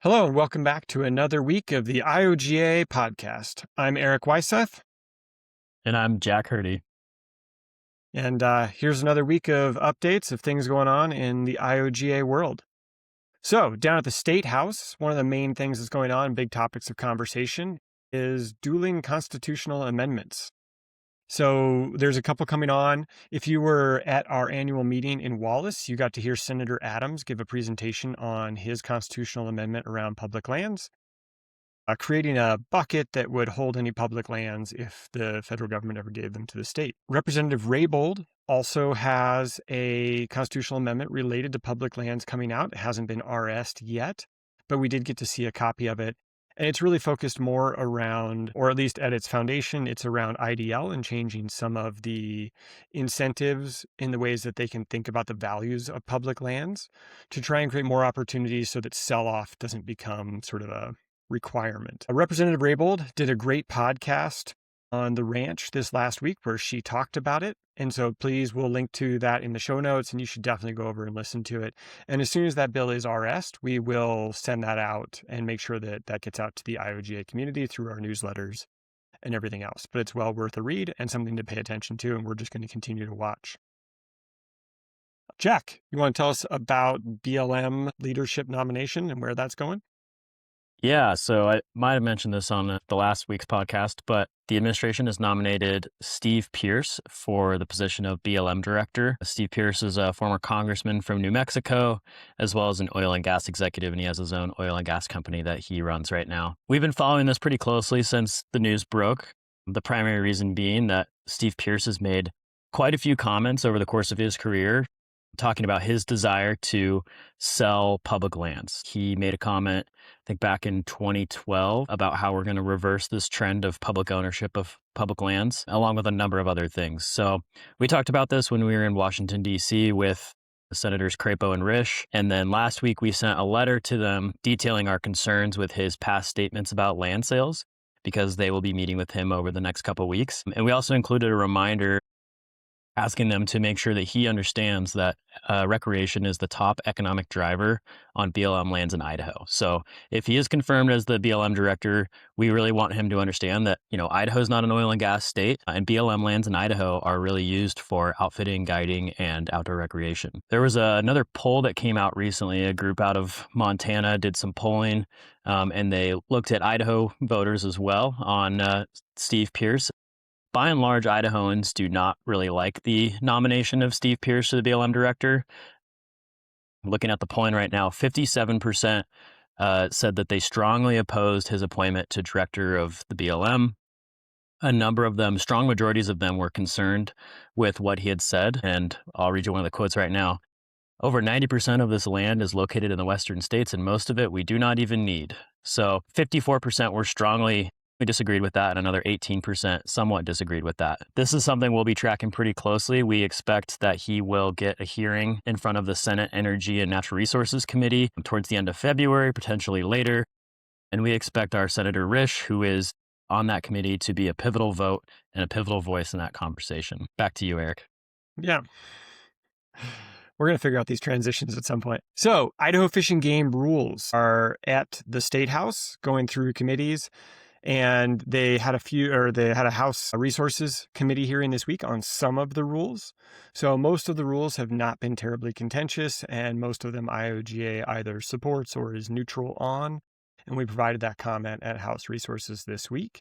Hello, and welcome back to another week of the IOGA podcast. I'm Erik Weiseth, And I'm Jack Hurty. and here's another week of updates of things going on in the IOGA world. So, down at the State House, one of the main things that's going on, big topics of conversation, is dueling constitutional amendments. So, there's a couple coming on. If you were at our annual meeting in Wallace, you got to hear Senator Adams give a presentation on his constitutional amendment around public lands. Creating a bucket that would hold any public lands if the federal government ever gave them to the state. Representative Raybould also has a constitutional amendment related to public lands coming out. It hasn't been RS'd yet, but we did get to see a copy of it. And it's really focused more around, or at least at its foundation, it's around IDL and changing some of the incentives in the ways that they can think about the values of public lands to try and create more opportunities so that sell-off doesn't become sort of a requirement. Representative Raybould did a great podcast on the ranch this last week where she talked about it. And so please, we'll link to that in the show notes, and you should definitely go over and listen to it. And as soon as that bill is RS'd, we will send that out and make sure that that gets out to the IOGA community through our newsletters and everything else. But it's well worth a read and something to pay attention to, and we're just going to continue to watch. Jack, you want to tell us about BLM leadership nomination and where that's going? Yeah, so I might have mentioned this on the last week's podcast, but the administration has nominated Steve Pearce for the position of BLM director. Steve Pearce is a former congressman from New Mexico, as well as an oil and gas executive, and he has his own oil and gas company that he runs right now. We've been following this pretty closely since the news broke, the primary reason being that Steve Pearce has made quite a few comments over the course of his career talking about his desire to sell public lands. He made a comment, I think back in 2012, about how we're going to reverse this trend of public ownership of public lands, along with a number of other things. So we talked about this when we were in Washington, D.C. with Senators Crapo and Risch. And then last week, we sent a letter to them detailing our concerns with his past statements about land sales, because they will be meeting with him over the next couple of weeks. And we also included a reminder asking them to make sure that he understands that recreation is the top economic driver on BLM lands in Idaho. So if he is confirmed as the BLM director, we really want him to understand that, Idaho is not an oil and gas state, and BLM lands in Idaho are really used for outfitting, guiding, and outdoor recreation. There was another poll that came out recently. A group out of Montana did some polling, and they looked at Idaho voters as well on Steve Pearce. By and large, Idahoans do not really like the nomination of Steve Pearce to the BLM director. Looking at the polling right now, 57% said that they strongly opposed his appointment to director of the BLM. A number of them, strong majorities of them, were concerned with what he had said. And I'll read you one of the quotes right now. Over 90% of this land is located in the western states, and most of it we do not even need. So 54% were strongly disagreed with that, and another 18% somewhat disagreed with that. This is something we'll be tracking pretty closely. We expect that he will get a hearing in front of the Senate Energy and Natural Resources Committee towards the end of February, potentially later. And we expect our Senator Risch, who is on that committee, to be a pivotal vote and a pivotal voice in that conversation. Back to you, Erik. Yeah. We're going to figure out these transitions at some point. So, Idaho Fish and Game rules are at the State House going through committees. And they had a House Resources Committee hearing this week on some of the rules. So most of the rules have not been terribly contentious, and most of them IOGA either supports or is neutral on. And we provided that comment at House Resources this week.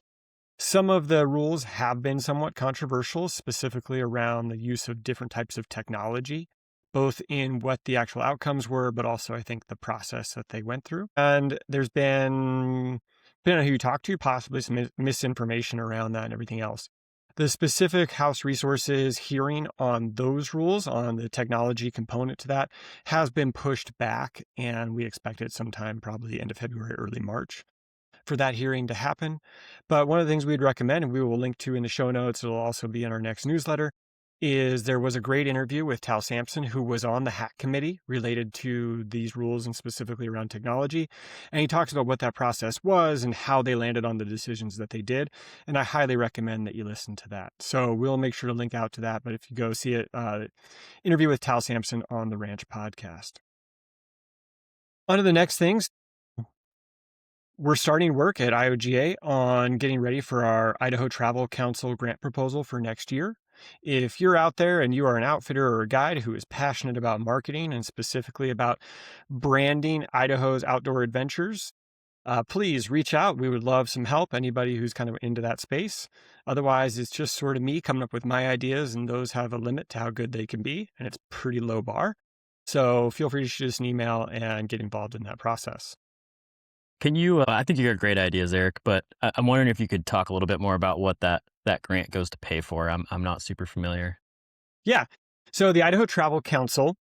Some of the rules have been somewhat controversial, specifically around the use of different types of technology, both in what the actual outcomes were, but also I think the process that they went through. And there's been, depending on who you talk to, possibly some misinformation around that and everything else. The specific House Resources hearing on those rules, on the technology component to that, has been pushed back, and we expect it sometime probably the end of February, early March for that hearing to happen. But one of the things we'd recommend, and we will link to in the show notes, it'll also be in our next newsletter, is there was a great interview with Tal Sampson, who was on the HAC committee related to these rules and specifically around technology. And he talks about what that process was and how they landed on the decisions that they did. And I highly recommend that you listen to that. So we'll make sure to link out to that. But if you go see it, interview with Tal Sampson on the Ranch podcast. On to the next things. we're starting work at IOGA on getting ready for our Idaho Travel Council grant proposal for next year. If you're out there and you are an outfitter or a guide who is passionate about marketing and specifically about branding Idaho's outdoor adventures, please reach out. We would love some help. Anybody who's kind of into that space. Otherwise, it's just sort of me coming up with my ideas, and those have a limit to how good they can be, and it's pretty low bar. So feel free to shoot us an email and get involved in that process. Can you, I think you got great ideas, Erik, but I'm wondering if you could talk a little bit more about what that grant goes to pay for. I'm not super familiar. Yeah. So the Idaho Travel Council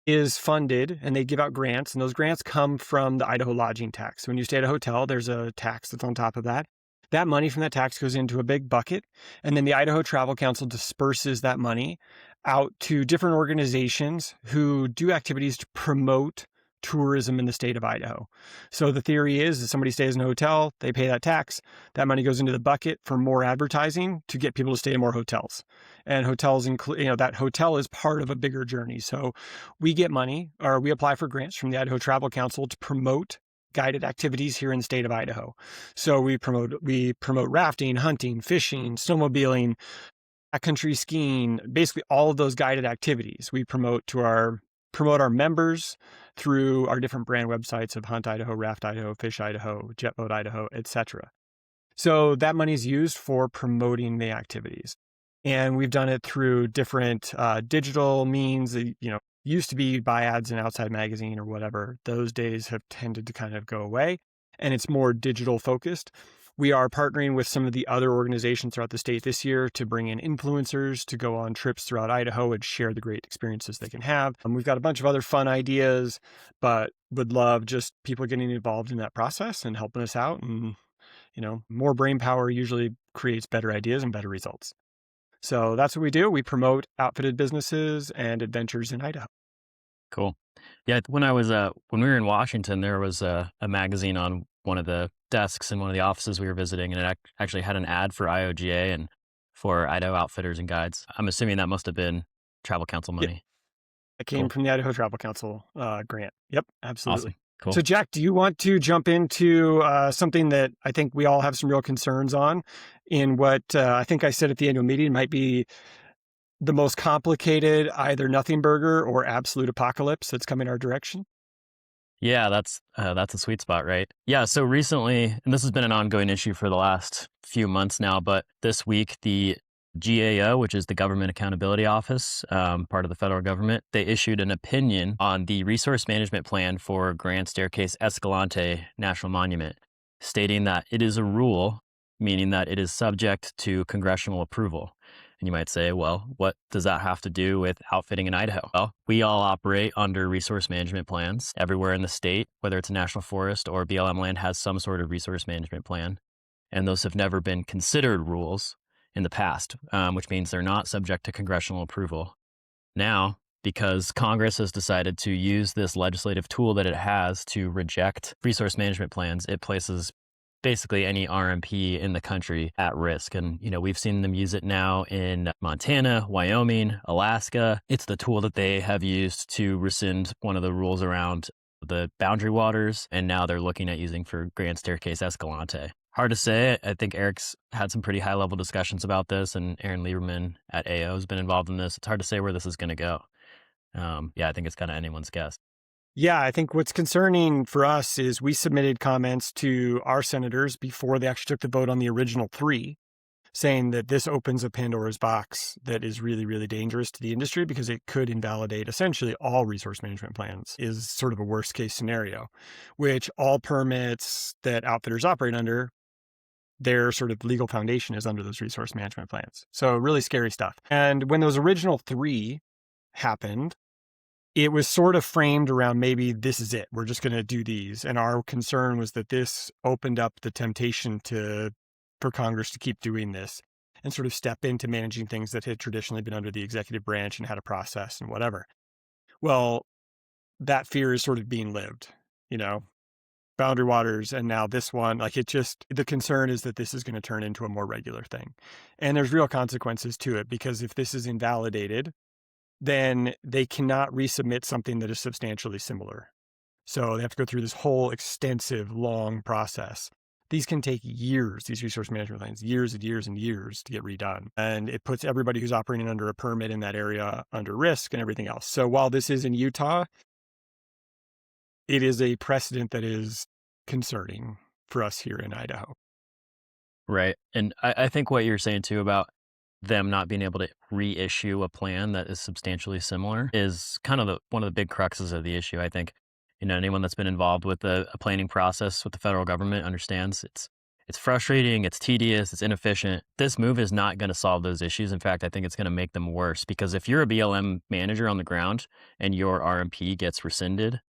is funded, and they give out grants, and those grants come from the Idaho lodging tax. When you stay at a hotel, there's a tax that's on top of that. That money from that tax goes into a big bucket, and then the Idaho Travel Council disperses that money out to different organizations who do activities to promote tourism in the state of Idaho. So the theory is that somebody stays in a hotel, they pay that tax, that money goes into the bucket for more advertising to get people to stay in more hotels. And hotels include, that hotel is part of a bigger journey. So we get money, or we apply for grants from the Idaho Travel Council to promote guided activities here in the state of Idaho. So we promote rafting, hunting, fishing, snowmobiling, backcountry skiing, basically all of those guided activities. We promote our members through our different brand websites of Hunt Idaho, Raft Idaho, Fish Idaho, Jet Boat Idaho, etc. So that money is used for promoting the activities. And we've done it through different digital means. Used to be buy ads in Outside Magazine or whatever. Those days have tended to kind of go away, and it's more digital focused. We are partnering with some of the other organizations throughout the state this year to bring in influencers to go on trips throughout Idaho and share the great experiences they can have. We've got a bunch of other fun ideas, but would love just people getting involved in that process and helping us out. And, more brain power usually creates better ideas and better results. So that's what we do. We promote outfitted businesses and adventures in Idaho. Cool. Yeah, when we were in Washington, there was a magazine on one of the desks in one of the offices we were visiting, and it actually had an ad for IOGA and for Idaho Outfitters and Guides. I'm assuming that must have been Travel Council money. Yep. It came from the Idaho Travel Council grant. Yep, absolutely. Awesome. Cool. So, Jack, do you want to jump into something that I think we all have some real concerns on in what I think I said at the annual meeting might be the most complicated, either nothing burger or absolute apocalypse that's coming our direction? Yeah, that's a sweet spot, right? Yeah, so recently, and this has been an ongoing issue for the last few months now, but this week, the GAO, which is the Government Accountability Office, part of the federal government, they issued an opinion on the resource management plan for Grand Staircase Escalante National Monument, stating that it is a rule, meaning that it is subject to congressional approval. And you might say, well, what does that have to do with outfitting in Idaho? Well, we all operate under resource management plans everywhere in the state, whether it's a national forest or BLM land has some sort of resource management plan. And those have never been considered rules in the past, which means they're not subject to congressional approval. Now, because Congress has decided to use this legislative tool that it has to reject resource management plans, it places basically any RMP in the country at risk. And, we've seen them use it now in Montana, Wyoming, Alaska. It's the tool that they have used to rescind one of the rules around the boundary waters. And now they're looking at using for Grand Staircase Escalante. Hard to say. I think Erik's had some pretty high-level discussions about this, and Aaron Lieberman at AO has been involved in this. It's hard to say where this is going to go. I think it's kind of anyone's guess. Yeah, I think what's concerning for us is we submitted comments to our senators before they actually took the vote on the original 3, saying that this opens a Pandora's box that is really, really dangerous to the industry because it could invalidate essentially all resource management plans, is sort of a worst case scenario, which all permits that outfitters operate under, their sort of legal foundation is under those resource management plans. So really scary stuff. And when those original 3 happened, it was sort of framed around maybe this is it. We're just going to do these. And our concern was that this opened up the temptation for Congress to keep doing this and sort of step into managing things that had traditionally been under the executive branch and had a process and whatever. Well, that fear is sort of being lived, boundary waters. And now this one, the concern is that this is going to turn into a more regular thing. And there's real consequences to it, because if this is invalidated, then they cannot resubmit something that is substantially similar. So they have to go through this whole extensive, long process. These can take years, these resource management plans, years and years and years to get redone. And it puts everybody who's operating under a permit in that area under risk and everything else. So while this is in Utah, it is a precedent that is concerning for us here in Idaho. Right. And I think what you're saying too about them not being able to reissue a plan that is substantially similar is kind of one of the big cruxes of the issue. I think, anyone that's been involved with a planning process with the federal government understands it's frustrating, it's tedious, it's inefficient. This move is not going to solve those issues. In fact, I think it's going to make them worse, because if you're a BLM manager on the ground and your RMP gets rescinded,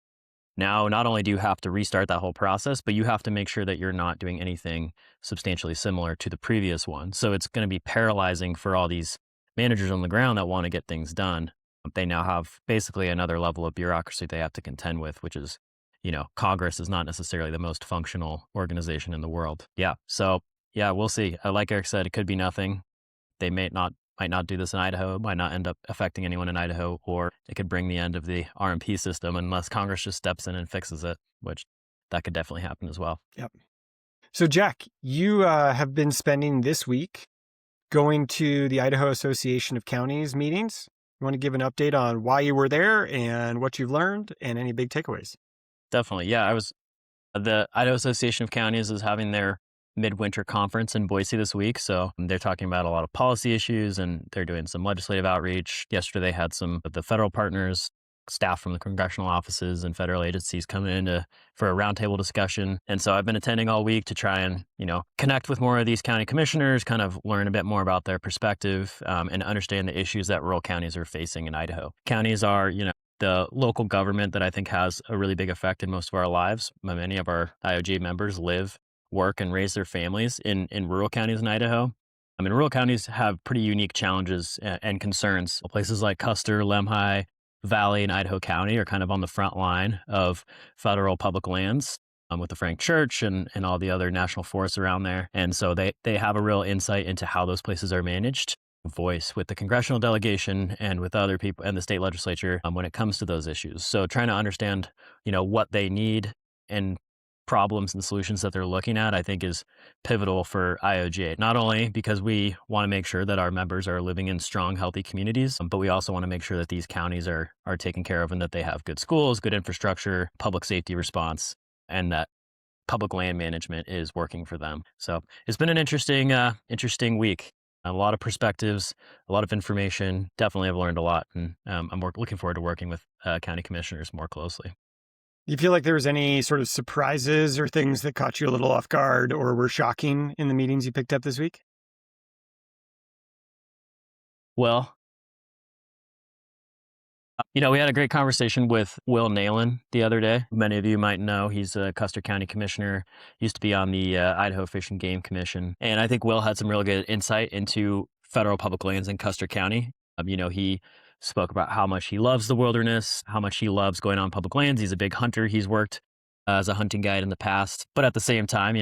now, not only do you have to restart that whole process, but you have to make sure that you're not doing anything substantially similar to the previous one. So it's going to be paralyzing for all these managers on the ground that want to get things done. They now have basically another level of bureaucracy they have to contend with, which is, Congress is not necessarily the most functional organization in the world. Yeah. So, yeah, we'll see. Like Erik said, it could be nothing. They might not do this in Idaho, might not end up affecting anyone in Idaho, or it could bring the end of the RMP system unless Congress just steps in and fixes it, which that could definitely happen as well. Yep. So Jack, you have been spending this week going to the Idaho Association of Counties meetings. You want to give an update on why you were there and what you've learned and any big takeaways? Definitely. Yeah, the Idaho Association of Counties is having their midwinter conference in Boise this week. So they're talking about a lot of policy issues, and they're doing some legislative outreach. Yesterday, they had some of the federal partners, staff from the congressional offices and federal agencies come in for a roundtable discussion. And so I've been attending all week to try and, connect with more of these county commissioners, kind of learn a bit more about their perspective, and understand the issues that rural counties are facing in Idaho. Counties are, the local government that I think has a really big effect in most of our lives. Many of our IOGA members live, work, and raise their families in rural counties in Idaho. Rural counties have pretty unique challenges and concerns. Places like Custer, Lemhi Valley, and Idaho County are kind of on the front line of federal public lands, with the Frank Church and all the other national forests around there. And so they have a real insight into how those places are managed, voice with the congressional delegation and with other people and the state legislature when it comes to those issues. So trying to understand, what they need and problems and solutions that they're looking at, I think is pivotal for IOGA, not only because we want to make sure that our members are living in strong, healthy communities, but we also want to make sure that these counties are taken care of and that they have good schools, good infrastructure, public safety response, and that public land management is working for them. So it's been an interesting week. A lot of perspectives, a lot of information. Definitely have learned a lot, and I'm looking forward to working with county commissioners more closely. Do you feel like there was any sort of surprises or things that caught you a little off guard or were shocking in the meetings you picked up this week? Well, we had a great conversation with Will Nalen the other day. Many of you might know he's a Custer County commissioner, used to be on the Idaho Fish and Game Commission. And I think Will had some real good insight into federal public lands in Custer County. He spoke about how much he loves the wilderness, how much he loves going on public lands. He's a big hunter. He's worked as a hunting guide in the past. But at the same time,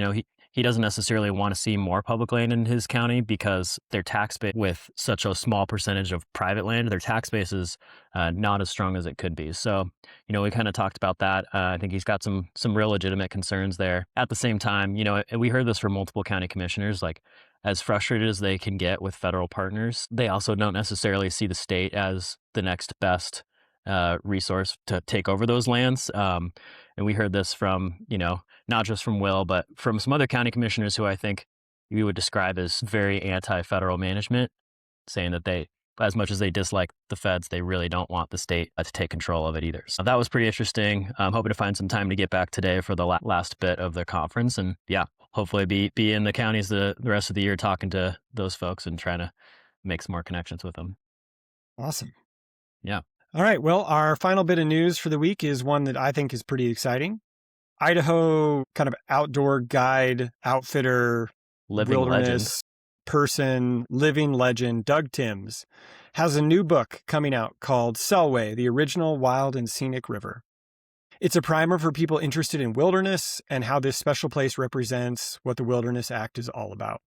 he doesn't necessarily want to see more public land in his county because their tax base, with such a small percentage of private land, their tax base is not as strong as it could be. So, we kind of talked about that. I think he's got some real legitimate concerns there. At the same time, we heard this from multiple county commissioners, like as frustrated as they can get with federal partners, they also don't necessarily see the state as the next best resource to take over those lands. And we heard this from, not just from Will, but from some other county commissioners who I think we would describe as very anti-federal management, saying that they, as much as they dislike the feds, they really don't want the state to take control of it either. So that was pretty interesting. I'm hoping to find some time to get back today for the last bit of the conference. And yeah, hopefully be in the counties the rest of the year talking to those folks and trying to make some more connections with them. Awesome. Yeah. All right. Well, our final bit of news for the week is one that I think is pretty exciting. Idaho kind of outdoor guide, outfitter, Living wilderness person, living legend, Doug Timms, has a new book coming out called Selway, the Original Wild and Scenic River. It's a primer for people interested in wilderness and how this special place represents what the Wilderness Act is all about.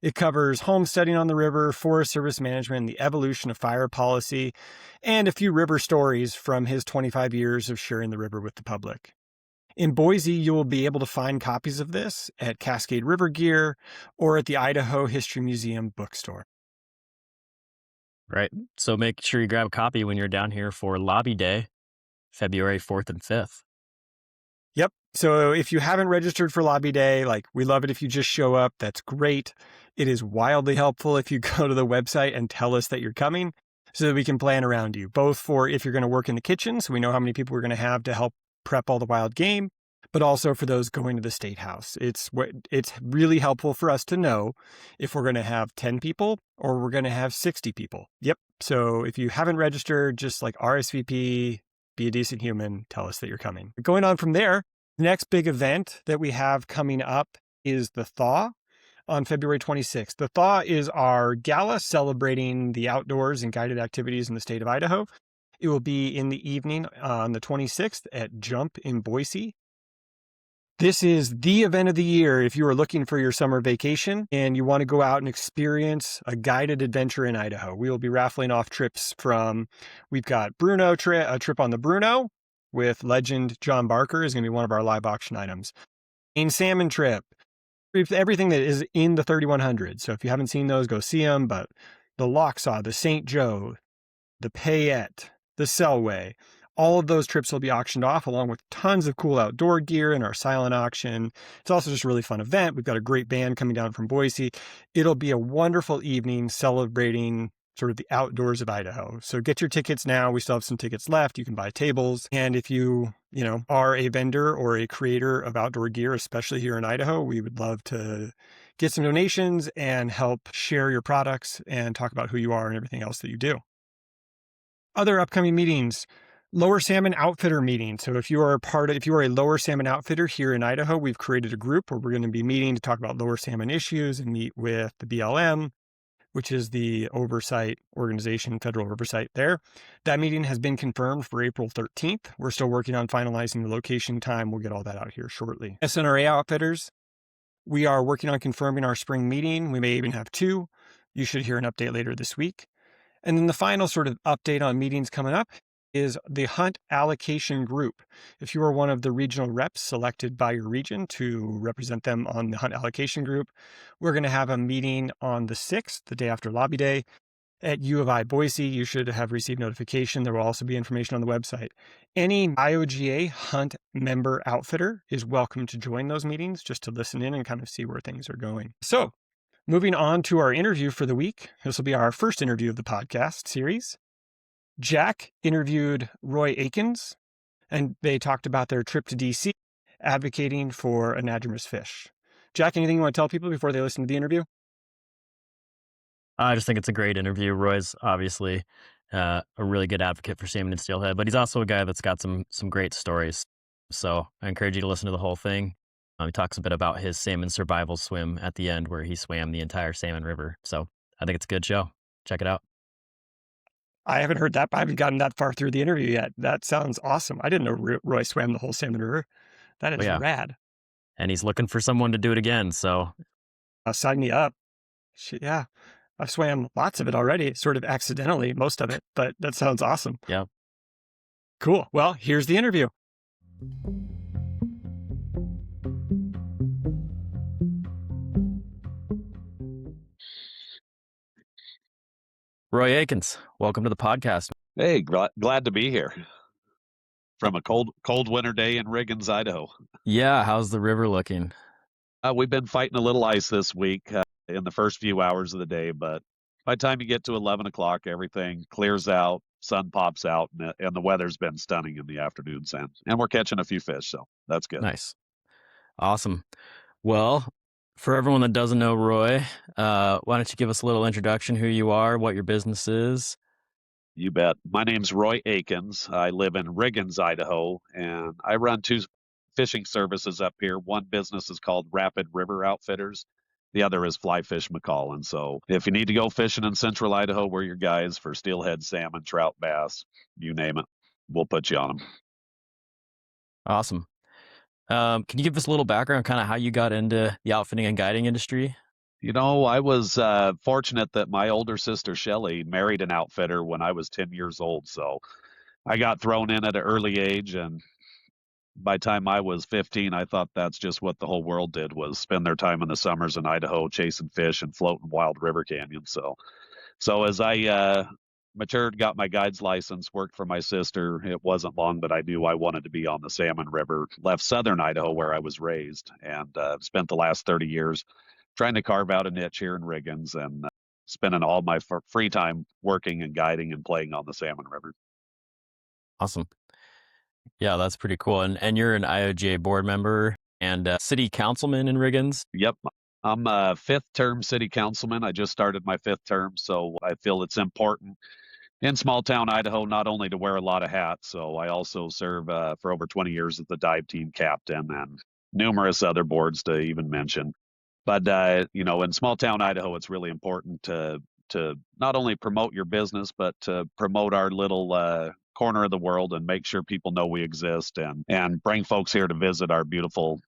It covers homesteading on the river, Forest Service management, and the evolution of fire policy, and a few river stories from his 25 years of sharing the river with the public. In Boise, you will be able to find copies of this at Cascade River Gear or at the Idaho History Museum bookstore. Right. So make sure you grab a copy when you're down here for Lobby Day, February 4th and 5th. Yep. So if you haven't registered for Lobby Day, we love it if you just show up. That's great. It is wildly helpful if you go to the website and tell us that you're coming so that we can plan around you, both for if you're going to work in the kitchen, so we know how many people we're going to have to help prep all the wild game, but also for those going to the State House. It's really helpful for us to know if we're going to have 10 people or we're going to have 60 people. Yep. So if you haven't registered, just RSVP, be a decent human, tell us that you're coming. Going on from there, the next big event that we have coming up is the Thaw on February 26th. The Thaw is our gala celebrating the outdoors and guided activities in the state of Idaho. It will be in the evening on the 26th at Jump in Boise. This is the event of the year if you are looking for your summer vacation and you want to go out and experience a guided adventure in Idaho. We will be raffling off trips we've got a trip on the Bruno with legend John Barker is going to be one of our live auction items. A salmon trip, everything that is in the 3100. So if you haven't seen those, go see them. But the Locksaw, the St. Joe, the Payette, the Selway, all of those trips will be auctioned off along with tons of cool outdoor gear in our silent auction. It's also just a really fun event. We've got a great band coming down from Boise. It'll be a wonderful evening celebrating sort of the outdoors of Idaho. So get your tickets now. We still have some tickets left. You can buy tables. And if you are a vendor or a creator of outdoor gear, especially here in Idaho, we would love to get some donations and help share your products and talk about who you are and everything else that you do. Other upcoming meetings, Lower Salmon Outfitter meeting. So if you are a Lower Salmon Outfitter here in Idaho, we've created a group where we're going to be meeting to talk about lower salmon issues and meet with the BLM, which is the oversight organization, federal oversight there. That meeting has been confirmed for April 13th. We're still working on finalizing the location time. We'll get all that out here shortly. SNRA Outfitters, we are working on confirming our spring meeting. We may even have two. You should hear an update later this week. And then the final sort of update on meetings coming up is the Hunt Allocation Group. If you are one of the regional reps selected by your region to represent them on the Hunt Allocation Group, we're going to have a meeting on the 6th, the day after Lobby Day, at U of I Boise. You should have received notification. There will also be information on the website. Any IOGA Hunt member outfitter is welcome to join those meetings just to listen in and kind of see where things are going. So, moving on to our interview for the week. This will be our first interview of the podcast series. Jack interviewed Roy Akins, and they talked about their trip to D.C. advocating for anadromous fish. Jack, anything you want to tell people before they listen to the interview? I just think it's a great interview. Roy's obviously a really good advocate for salmon and steelhead, but he's also a guy that's got some great stories. So I encourage you to listen to the whole thing. He talks a bit about his salmon survival swim at the end where he swam the entire Salmon River. So I think it's a good show. Check it out. I haven't heard that, but I haven't gotten that far through the interview yet. That sounds awesome. I didn't know Roy swam the whole Salmon River. That is rad. And he's looking for someone to do it again. So sign me up. Yeah. I've swam lots of it already, sort of accidentally, most of it, but that sounds awesome. Yeah. Cool. Well, here's the interview. Roy Akins, welcome to the podcast. Hey, glad to be here from a cold winter day in Riggins, Idaho. Yeah, how's the river looking? We've been fighting a little ice this week in the first few hours of the day, but by the time you get to 11 o'clock, everything clears out, sun pops out, and the weather's been stunning in the afternoons, and we're catching a few fish, so that's good. Nice. Awesome. Well, for everyone that doesn't know Roy, why don't you give us a little introduction, who you are, what your business is? You bet. My name's Roy Akins. I live in Riggins, Idaho, and I run two fishing services up here. One business is called Rapid River Outfitters. The other is Fly Fish McCall. So if you need to go fishing in central Idaho, we're your guys for steelhead, salmon, trout, bass, you name it. We'll put you on them. Awesome. Can you give us a little background, kind of how you got into the outfitting and guiding industry? I was fortunate that my older sister Shelly married an outfitter when I was 10 years old. So I got thrown in at an early age, and by the time I was 15, I thought that's just what the whole world did, was spend their time in the summers in Idaho chasing fish and floating wild river canyons. So as I matured, got my guide's license, worked for my sister, it wasn't long that I knew I wanted to be on the Salmon River, left southern Idaho where I was raised, and spent the last 30 years trying to carve out a niche here in Riggins, and spending all my free time working and guiding and playing on the Salmon River. Awesome. Yeah, that's pretty cool. And you're an IOGA board member and city councilman in Riggins. Yep. I'm a fifth term city councilman. I just started my fifth term, so I feel it's important in small town Idaho not only to wear a lot of hats. So I also serve for over 20 years as the dive team captain and numerous other boards to even mention. But in small town Idaho, it's really important to not only promote your business, but to promote our little corner of the world and make sure people know we exist, and bring folks here to visit our beautiful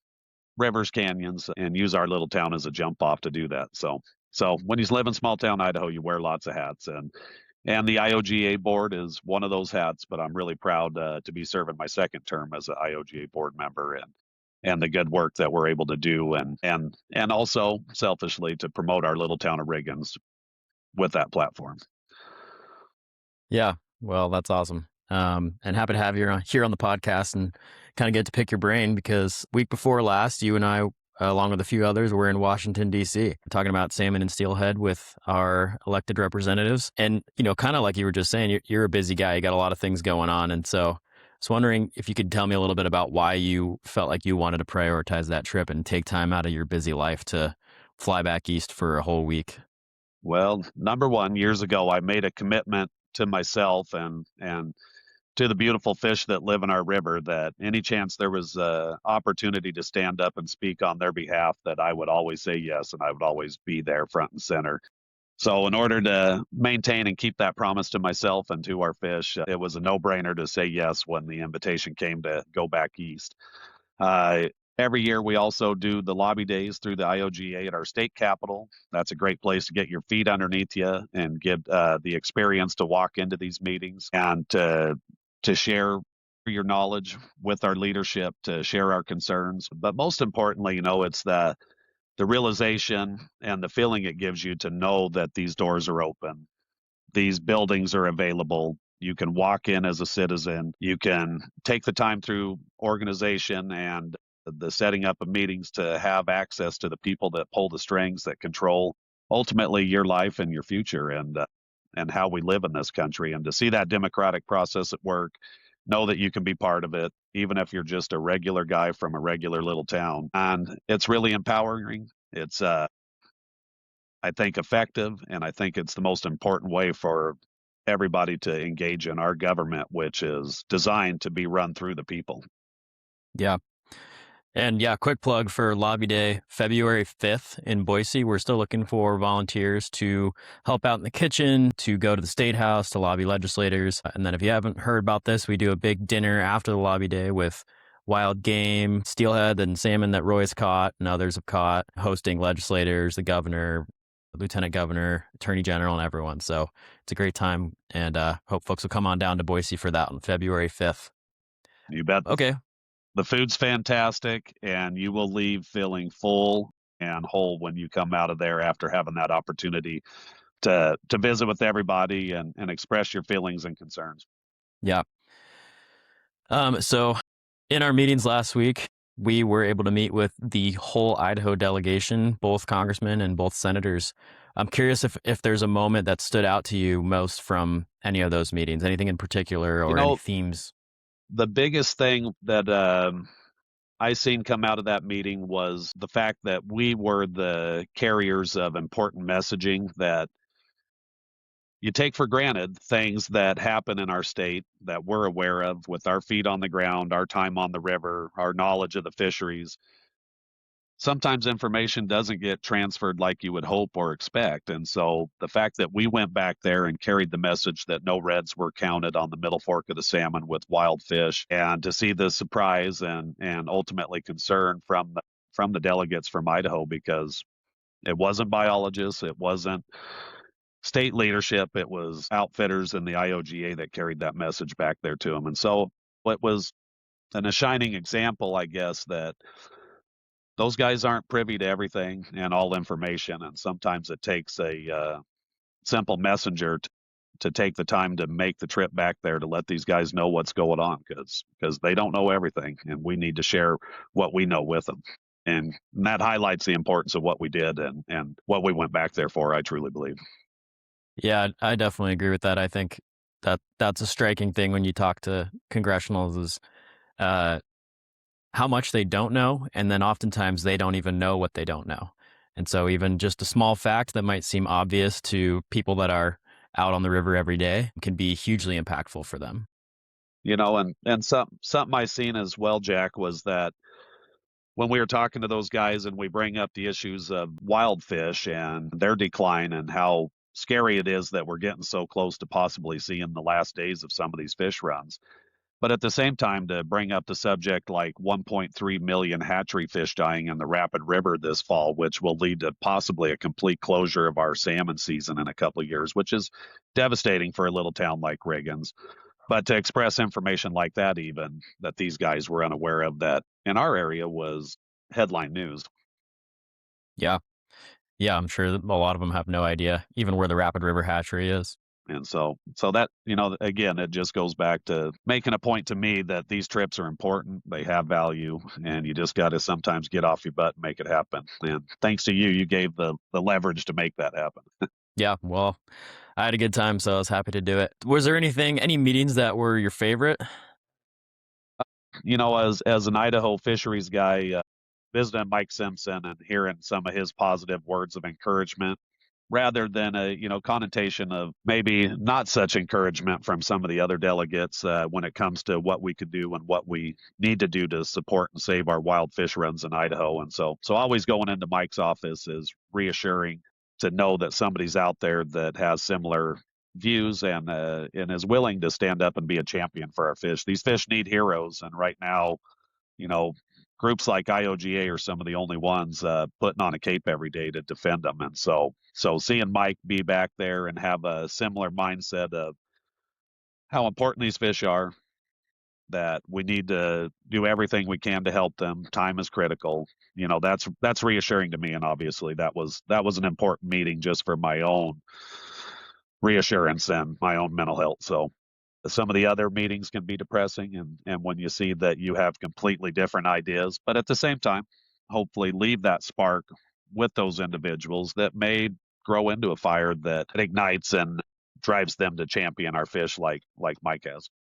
rivers, canyons, and use our little town as a jump off to do that. So when you live in small town Idaho, you wear lots of hats, and the IOGA board is one of those hats. But I'm really proud to be serving my second term as an IOGA board member, and the good work that we're able to do, and also selfishly to promote our little town of Riggins with that platform. Yeah, well, that's awesome. And happy to have you here on the podcast and kind of get to pick your brain, because week before last, you and I, along with a few others, were in Washington, D.C. talking about salmon and steelhead with our elected representatives. And, kind of like you were just saying, you're a busy guy. You got a lot of things going on. And so I was wondering if you could tell me a little bit about why you felt like you wanted to prioritize that trip and take time out of your busy life to fly back east for a whole week. Well, number one, years ago, I made a commitment to myself and to the beautiful fish that live in our river, that any chance there was a opportunity to stand up and speak on their behalf, that I would always say yes, and I would always be there front and center. So in order to maintain and keep that promise to myself and to our fish, it was a no-brainer to say yes when the invitation came to go back east. Uh, every year we also do the lobby days through the IOGA at our state capitol. That's a great place to get your feet underneath you and get the experience to walk into these meetings and to share your knowledge with our leadership, to share our concerns. But most importantly, it's the realization and the feeling it gives you to know that these doors are open, these buildings are available. You can walk in as a citizen. You can take the time through organization and the setting up of meetings to have access to the people that pull the strings, that control ultimately your life and your future, and how we live in this country. And to see that democratic process at work, know that you can be part of it, even if you're just a regular guy from a regular little town. And it's really empowering. It's I think effective, and I think it's the most important way for everybody to engage in our government, which is designed to be run through the people. Yeah. And yeah, quick plug for Lobby Day, February 5th in Boise. We're still looking for volunteers to help out in the kitchen, to go to the State House, to lobby legislators. And then if you haven't heard about this, we do a big dinner after the Lobby Day with wild game, steelhead and salmon that Roy's caught and others have caught, hosting legislators, the governor, lieutenant governor, attorney general, and everyone. So it's a great time, and hope folks will come on down to Boise for that on February 5th. You bet. Okay. The food's fantastic, and you will leave feeling full and whole when you come out of there after having that opportunity to visit with everybody and express your feelings and concerns. Yeah. So in our meetings last week, we were able to meet with the whole Idaho delegation, both congressmen and both senators. I'm curious if there's a moment that stood out to you most from any of those meetings, anything in particular or any themes. The biggest thing that I seen come out of that meeting was the fact that we were the carriers of important messaging that you take for granted, things that happen in our state that we're aware of with our feet on the ground, our time on the river, our knowledge of the fisheries. Sometimes information doesn't get transferred like you would hope or expect. And so the fact that we went back there and carried the message that no reds were counted on the middle fork of the Salmon with wild fish, and to see the surprise and ultimately concern from the delegates from Idaho, because It wasn't biologists. It wasn't state leadership. It was outfitters and the IOGA that carried that message back there to them. And so it was a shining example, I guess, that those guys aren't privy to everything and all information. And sometimes it takes a simple messenger to take the time to make the trip back there to let these guys know what's going on because they don't know everything. And we need to share what we know with them. And that highlights the importance of what we did and what we went back there for, I truly believe. Yeah, I definitely agree with that. I think that's a striking thing when you talk to congressionals is uh, how much they don't know, and then oftentimes they don't even know what they don't know. And so even just a small fact that might seem obvious to people that are out on the river every day can be hugely impactful for them. And something I seen as well, Jack, was that when we were talking to those guys and we bring up the issues of wild fish and their decline and how scary it is that we're getting so close to possibly seeing the last days of some of these fish runs. But at the same time, to bring up the subject like 1.3 million hatchery fish dying in the Rapid River this fall, which will lead to possibly a complete closure of our salmon season in a couple of years, which is devastating for a little town like Riggins. But to express information like that, even that these guys were unaware of, that in our area was headline news. Yeah. Yeah, I'm sure that a lot of them have no idea even where the Rapid River hatchery is. And so that, again, it just goes back to making a point to me that these trips are important. They have value, and you just got to sometimes get off your butt and make it happen. And thanks to you, you gave the leverage to make that happen. Yeah, well, I had a good time, so I was happy to do it. Was there any meetings that were your favorite? As an Idaho fisheries guy, visiting Mike Simpson and hearing some of his positive words of encouragement rather than a connotation of maybe not such encouragement from some of the other delegates when it comes to what we could do and what we need to do to support and save our wild fish runs in Idaho. And so always going into Mike's office is reassuring to know that somebody's out there that has similar views and is willing to stand up and be a champion for our fish. These fish need heroes, and right now, you know, groups like IOGA are some of the only ones putting on a cape every day to defend them. And so seeing Mike be back there and have a similar mindset of how important these fish are, that we need to do everything we can to help them. Time is critical. That's reassuring to me. And obviously that was an important meeting just for my own reassurance and my own mental health. So some of the other meetings can be depressing, and when you see that you have completely different ideas, but at the same time, hopefully leave that spark with those individuals that may grow into a fire that ignites and drives them to champion our fish like Mike has.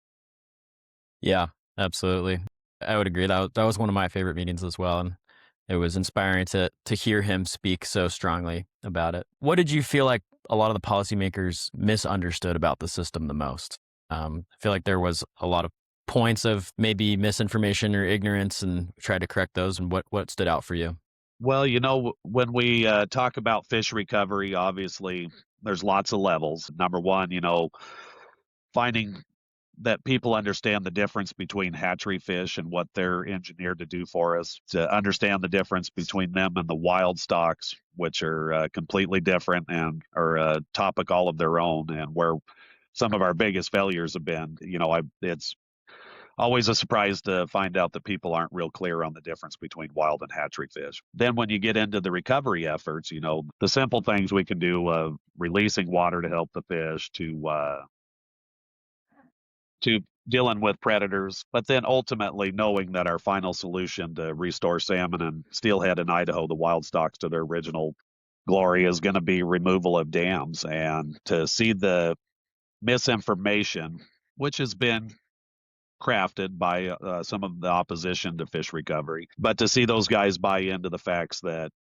Yeah, absolutely. I would agree. That was one of my favorite meetings as well, and it was inspiring to hear him speak so strongly about it. What did you feel like a lot of the policymakers misunderstood about the system the most? I feel like there was a lot of points of maybe misinformation or ignorance, and tried to correct those. And what stood out for you? Well, when we talk about fish recovery, obviously there's lots of levels. Number one, finding that people understand the difference between hatchery fish and what they're engineered to do for us, to understand the difference between them and the wild stocks, which are completely different and are a topic all of their own, and where some of our biggest failures have been. It's always a surprise to find out that people aren't real clear on the difference between wild and hatchery fish. Then when you get into the recovery efforts, the simple things we can do, releasing water to help the fish, to dealing with predators, but then ultimately knowing that our final solution to restore salmon and steelhead in Idaho, the wild stocks, to their original glory, is going to be removal of dams. And to see the misinformation, which has been crafted by some of the opposition to fish recovery, but to see those guys buy into the facts that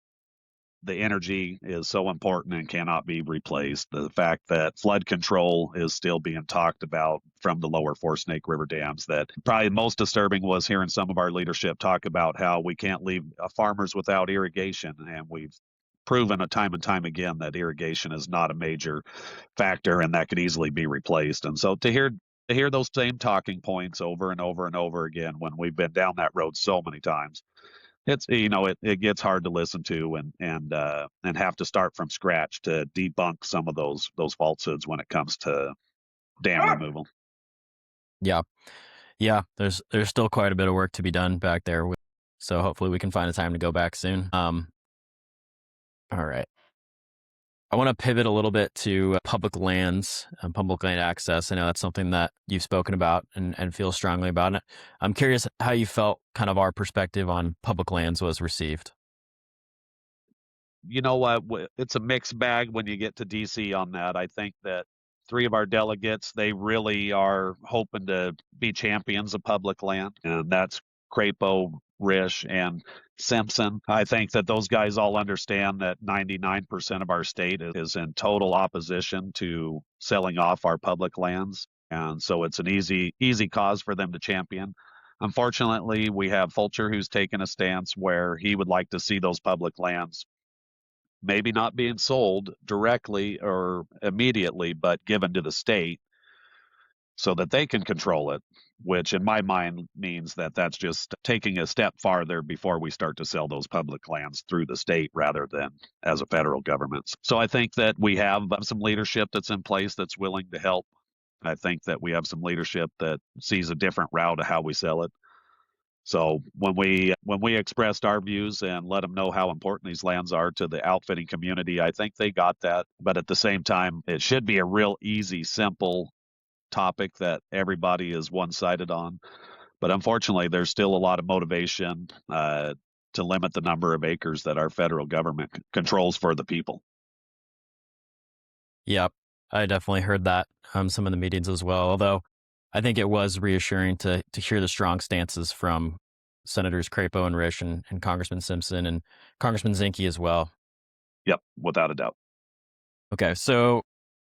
the energy is so important and cannot be replaced. The fact that flood control is still being talked about from the lower Four Snake River dams. That probably most disturbing was hearing some of our leadership talk about how we can't leave farmers without irrigation. And we've proven time and time again that irrigation is not a major factor and that could easily be replaced. And so to hear those same talking points over and over and over again when we've been down that road so many times, it's it gets hard to listen to and have to start from scratch to debunk some of those falsehoods when it comes to dam removal. Yeah. Yeah, there's still quite a bit of work to be done back there. So hopefully we can find a time to go back soon. All right. I want to pivot a little bit to public lands and public land access. I know that's something that you've spoken about and feel strongly about it. I'm curious how you felt kind of our perspective on public lands was received. You know what? It's a mixed bag when you get to D.C. on that. I think that three of our delegates, they really are hoping to be champions of public land, and that's Crapo, Risch, and Simpson. I think that those guys all understand that 99% of our state is in total opposition to selling off our public lands, and so it's an easy cause for them to champion. Unfortunately, we have Fulcher who's taken a stance where he would like to see those public lands maybe not being sold directly or immediately, but given to the state so that they can control it, which in my mind means that that's just taking a step farther before we start to sell those public lands through the state rather than as a federal government. So I think that we have some leadership that's in place that's willing to help. I think that we have some leadership that sees a different route of how we sell it. So when we expressed our views and let them know how important these lands are to the outfitting community, I think they got that. But at the same time, it should be a real easy, simple topic that everybody is one-sided on. But unfortunately, there's still a lot of motivation to limit the number of acres that our federal government controls for the people. Yep, I definitely heard that some of the meetings as well. Although I think it was reassuring to hear the strong stances from Senators Crapo and Risch and Congressman Simpson and Congressman Zinke as well. Yep, without a doubt. Okay, so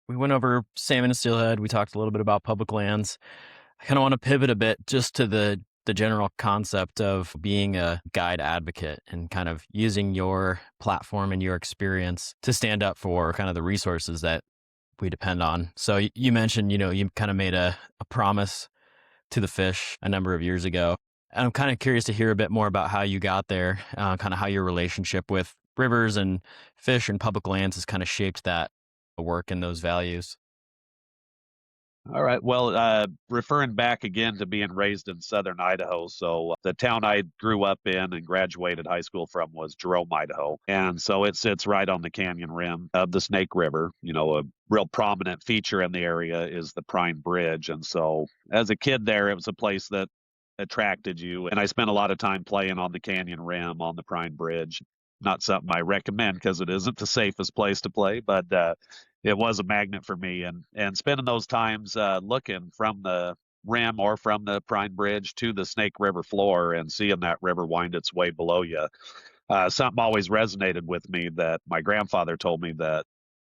we went over salmon and steelhead. We talked a little bit about public lands. I kind of want to pivot a bit just to the general concept of being a guide advocate and kind of using your platform and your experience to stand up for kind of the resources that we depend on. So you mentioned, you kind of made a promise to the fish a number of years ago. And I'm kind of curious to hear a bit more about how you got there, kind of how your relationship with rivers and fish and public lands has kind of shaped that work and those values. All right. Well, referring back again to being raised in southern Idaho. So the town I grew up in and graduated high school from was Jerome, Idaho. And so it sits right on the canyon rim of the Snake River. A real prominent feature in the area is the Prime Bridge. And so as a kid there, it was a place that attracted you. And I spent a lot of time playing on the canyon rim on the Prime Bridge. Not something I recommend because it isn't the safest place to play, but it was a magnet for me. And spending those times looking from the rim or from the Prime Bridge to the Snake River floor and seeing that river wind its way below you, something always resonated with me that my grandfather told me that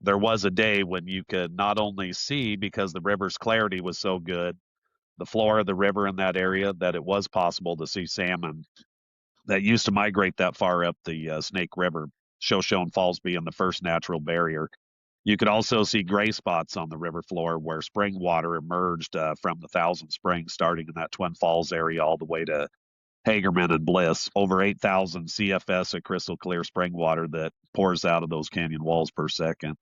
there was a day when you could not only see, because the river's clarity was so good, the floor of the river in that area, that it was possible to see salmon that used to migrate that far up the Snake River, Shoshone Falls being the first natural barrier. You could also see gray spots on the river floor where spring water emerged from the Thousand Springs, starting in that Twin Falls area all the way to Hagerman and Bliss. Over 8,000 CFS of crystal clear spring water that pours out of those canyon walls per second.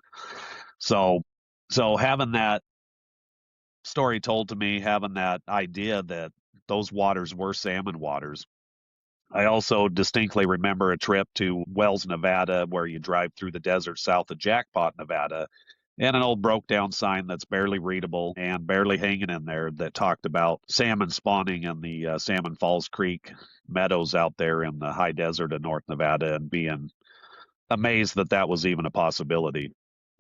So having that story told to me, having that idea that those waters were salmon waters. I also distinctly remember a trip to Wells, Nevada, where you drive through the desert south of Jackpot, Nevada, and an old broke down sign that's barely readable and barely hanging in there that talked about salmon spawning in the Salmon Falls Creek meadows out there in the high desert of North Nevada, and being amazed that that was even a possibility.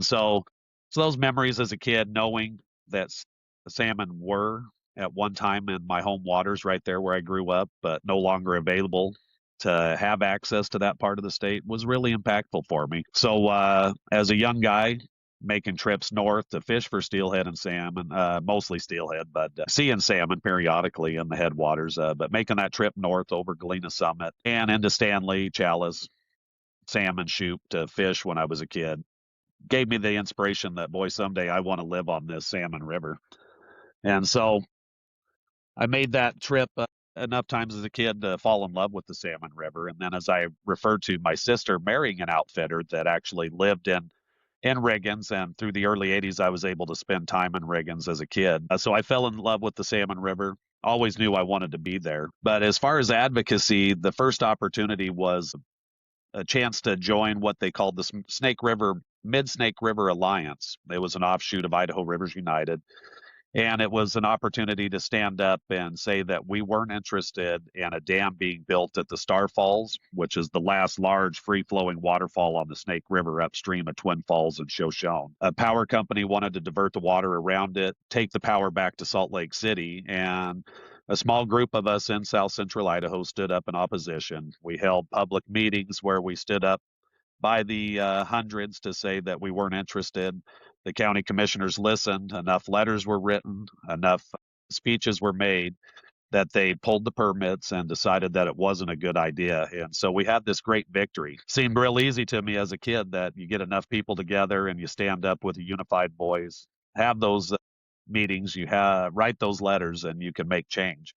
So, so those memories as a kid, knowing that salmon were at one time in my home waters right there where I grew up, but no longer available to have access to that part of the state, was really impactful for me. So as a young guy, making trips north to fish for steelhead and salmon, mostly steelhead, but seeing salmon periodically in the headwaters, but making that trip north over Galena Summit and into Stanley, Chalice, Salmon Shoot to fish when I was a kid gave me the inspiration that, boy, someday I want to live on this salmon river. And so I made that trip enough times as a kid to fall in love with the Salmon River. And then, as I referred to, my sister marrying an outfitter that actually lived in Riggins, and through the early 80s, I was able to spend time in Riggins as a kid. So I fell in love with the Salmon River. Always knew I wanted to be there. But as far as advocacy, the first opportunity was a chance to join what they called the Snake River Mid Snake River Alliance. It was an offshoot of Idaho Rivers United. And it was an opportunity to stand up and say that we weren't interested in a dam being built at the Star Falls, which is the last large free flowing waterfall on the Snake River upstream of Twin Falls and Shoshone. A power company wanted to divert the water around it, take the power back to Salt Lake City, and a small group of us in South Central Idaho stood up in opposition. We held public meetings where we stood up by the hundreds to say that we weren't interested. The county commissioners listened. Enough letters were written, enough speeches were made that they pulled the permits and decided that it wasn't a good idea. And so we had this great victory. Seemed real easy to me as a kid that you get enough people together and you stand up with a unified voice, have those meetings, write those letters, and you can make change.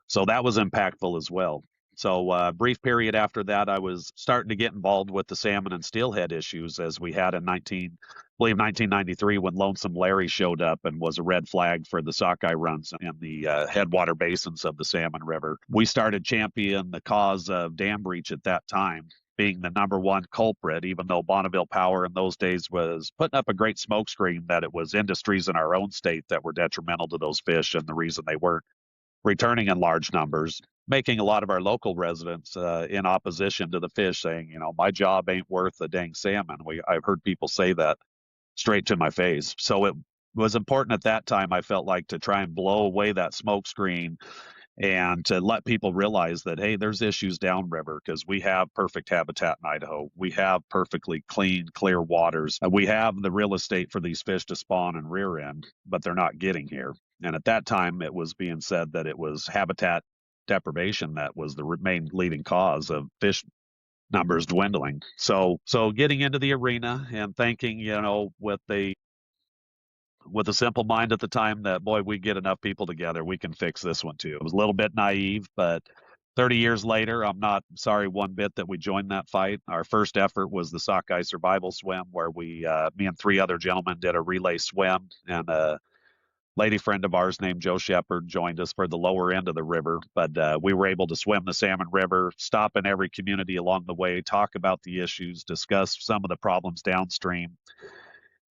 So that was impactful as well. So brief period after that, I was starting to get involved with the salmon and steelhead issues as we had in 1993 when Lonesome Larry showed up and was a red flag for the sockeye runs in the headwater basins of the Salmon River. We started championing the cause of dam breach at that time, being the number one culprit, even though Bonneville Power in those days was putting up a great smokescreen that it was industries in our own state that were detrimental to those fish and the reason they weren't returning in large numbers, making a lot of our local residents in opposition to the fish saying, my job ain't worth a dang salmon. I've heard people say that straight to my face. So it was important at that time, I felt like, to try and blow away that smoke screen and to let people realize that, hey, there's issues downriver because we have perfect habitat in Idaho. We have perfectly clean, clear waters. We have the real estate for these fish to spawn and rear end, but they're not getting here. And at that time, it was being said that it was habitat deprivation that was the main leading cause of fish numbers dwindling. So getting into the arena and thinking, with a simple mind at the time that, boy, we get enough people together, we can fix this one too. It was a little bit naive, but 30 years later, I'm not sorry one bit that we joined that fight. Our first effort was the sockeye survival swim, where me and three other gentlemen did a relay swim, and a lady friend of ours named Joe Shepard joined us for the lower end of the river. But we were able to swim the Salmon River, stop in every community along the way, talk about the issues, discuss some of the problems downstream.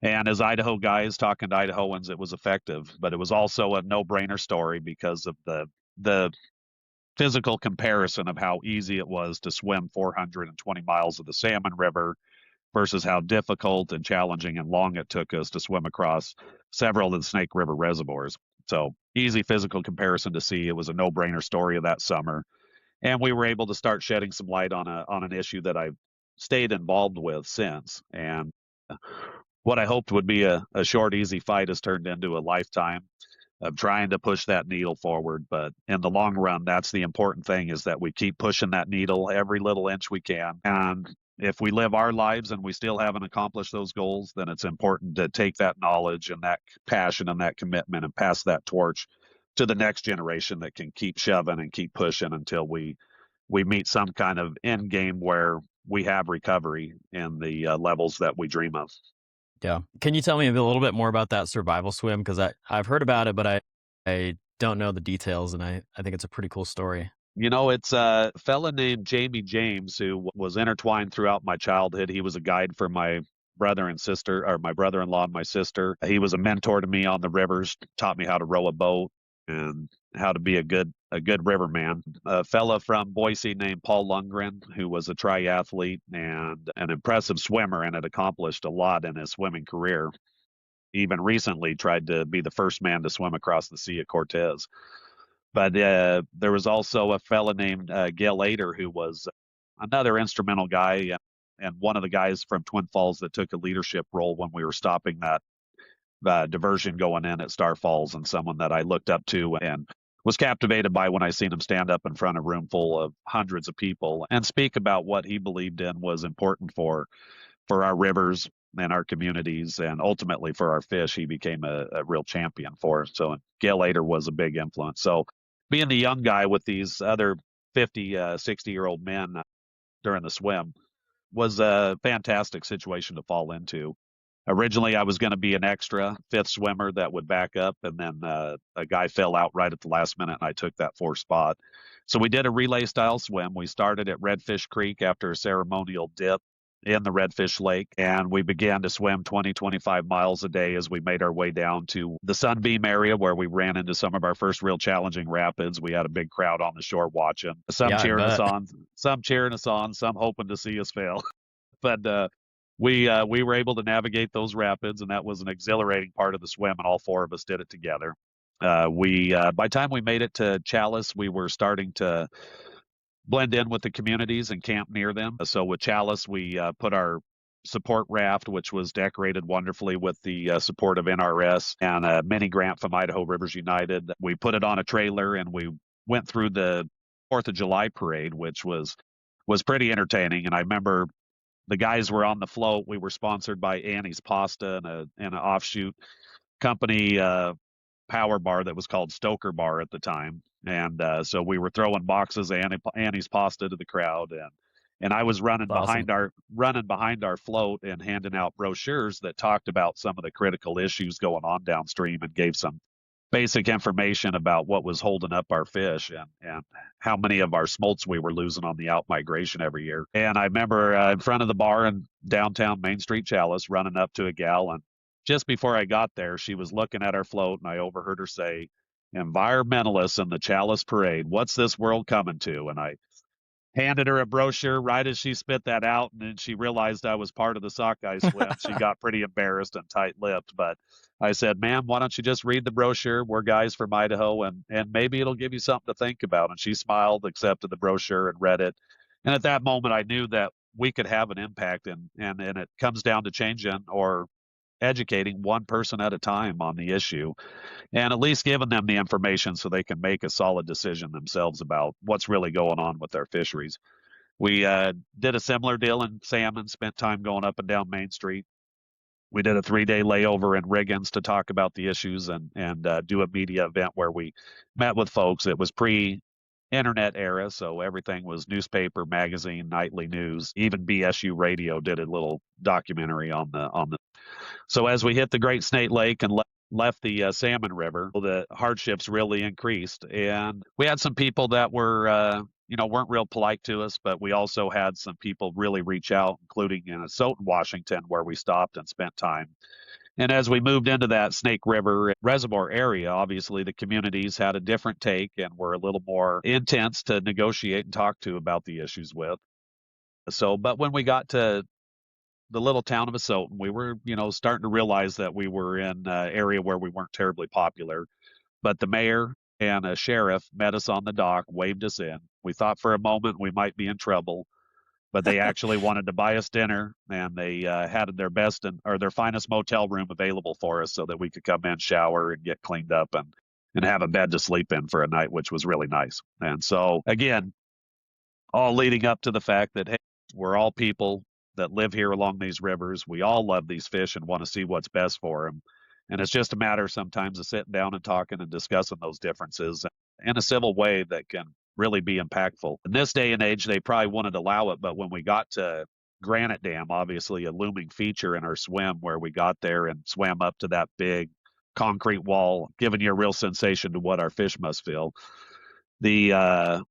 And as Idaho guys talking to Idahoans, it was effective, but it was also a no-brainer story because of the physical comparison of how easy it was to swim 420 miles of the Salmon River versus how difficult and challenging and long it took us to swim across several of the Snake River reservoirs. So easy physical comparison to see. It was a no-brainer story of that summer, and we were able to start shedding some light on an issue that I've stayed involved with since. And what I hoped would be a short, easy fight has turned into a lifetime of trying to push that needle forward. But in the long run, that's the important thing, is that we keep pushing that needle every little inch we can. And if we live our lives and we still haven't accomplished those goals, then it's important to take that knowledge and that passion and that commitment and pass that torch to the next generation that can keep shoving and keep pushing until we meet some kind of end game where we have recovery in the levels that we dream of. Yeah. Can you tell me a little bit more about that survival swim? Because I've heard about it, but I don't know the details, and I think it's a pretty cool story. It's a fella named Jamie James who was intertwined throughout my childhood. He was a guide for my brother and sister, or my brother-in-law and my sister. He was a mentor to me on the rivers, taught me how to row a boat and how to be a good riverman. A fella from Boise named Paul Lundgren, who was a triathlete and an impressive swimmer and had accomplished a lot in his swimming career. Even recently tried to be the first man to swim across the Sea of Cortez. But there was also a fella named Gail Ader, who was another instrumental guy and one of the guys from Twin Falls that took a leadership role when we were stopping that diversion going in at Star Falls, and someone that I looked up to and was captivated by when I seen him stand up in front of a room full of hundreds of people and speak about what he believed in was important for our rivers and our communities, and ultimately for our fish. He became a real champion for us. So Gail Ader was a big influence. So being the young guy with these other 50, 60-year-old men during the swim was a fantastic situation to fall into. Originally, I was going to be an extra fifth swimmer that would back up, and then a guy fell out right at the last minute, and I took that fourth spot. So we did a relay style swim. We started at Redfish Creek after a ceremonial dip in the Redfish Lake, and we began to swim 20, 25 miles a day as we made our way down to the Sunbeam area where we ran into some of our first real challenging rapids. We had a big crowd on the shore watching, some Yeah, I cheering us bet. on, some hoping to see us fail. But we were able to navigate those rapids, and that was an exhilarating part of the swim, and all four of us did it together. We by the time we made it to Chalice, we were starting to blend in with the communities and camp near them. So with Chalice, we put our support raft, which was decorated wonderfully with the support of NRS and a mini grant from Idaho Rivers United. We put it on a trailer and we went through the Fourth of July parade, which was pretty entertaining. And I remember the guys were on the float. We were sponsored by Annie's Pasta and an offshoot company power bar that was called Stoker Bar at the time. And so we were throwing boxes of Annie's Pasta to the crowd, and I was That's awesome. running behind our float and handing out brochures that talked about some of the critical issues going on downstream and gave some basic information about what was holding up our fish and how many of our smolts we were losing on the out migration every year. And I remember in front of the bar in downtown Main Street Chalice running up to a gal, and just before I got there, she was looking at our float, and I overheard her say, "Environmentalists in the Chalice Parade, what's this world coming to?" And I handed her a brochure right as she spit that out, and then she realized I was part of the sockeye swim. She got pretty embarrassed and tight-lipped, but I said, "Ma'am, why don't you just read the brochure? We're guys from Idaho, and maybe it'll give you something to think about." And she smiled, accepted the brochure, and read it. And at that moment, I knew that we could have an impact, and it comes down to changing or educating one person at a time on the issue, and at least giving them the information so they can make a solid decision themselves about what's really going on with their fisheries. We did a similar deal in salmon, spent time going up and down Main Street. We did a 3-day layover in Riggins to talk about the issues and do a media event where we met with folks. It was pre-internet era, so everything was newspaper, magazine, nightly news. Even BSU Radio did a little documentary on the. So as we hit the Great Snake Lake and left the Salmon River, the hardships really increased, and we had some people that were weren't real polite to us, but we also had some people really reach out, including in Soton, Washington, where we stopped and spent time. And as we moved into that Snake River reservoir area, obviously the communities had a different take and were a little more intense to negotiate and talk to about the issues with. So, but when we got to the little town of Asotin, we were, starting to realize that we were in an area where we weren't terribly popular. But the mayor and a sheriff met us on the dock, waved us in. We thought for a moment we might be in trouble, but they actually wanted to buy us dinner, and they had their best or their finest motel room available for us so that we could come in, shower, and get cleaned up and have a bed to sleep in for a night, which was really nice. And so again, all leading up to the fact that, hey, we're all people that live here along these rivers. We all love these fish and want to see what's best for them. And it's just a matter sometimes of sitting down and talking and discussing those differences in a civil way that can really be impactful. In this day and age, they probably wouldn't allow it, but when we got to Granite Dam, obviously a looming feature in our swim, where we got there and swam up to that big concrete wall, giving you a real sensation to what our fish must feel. The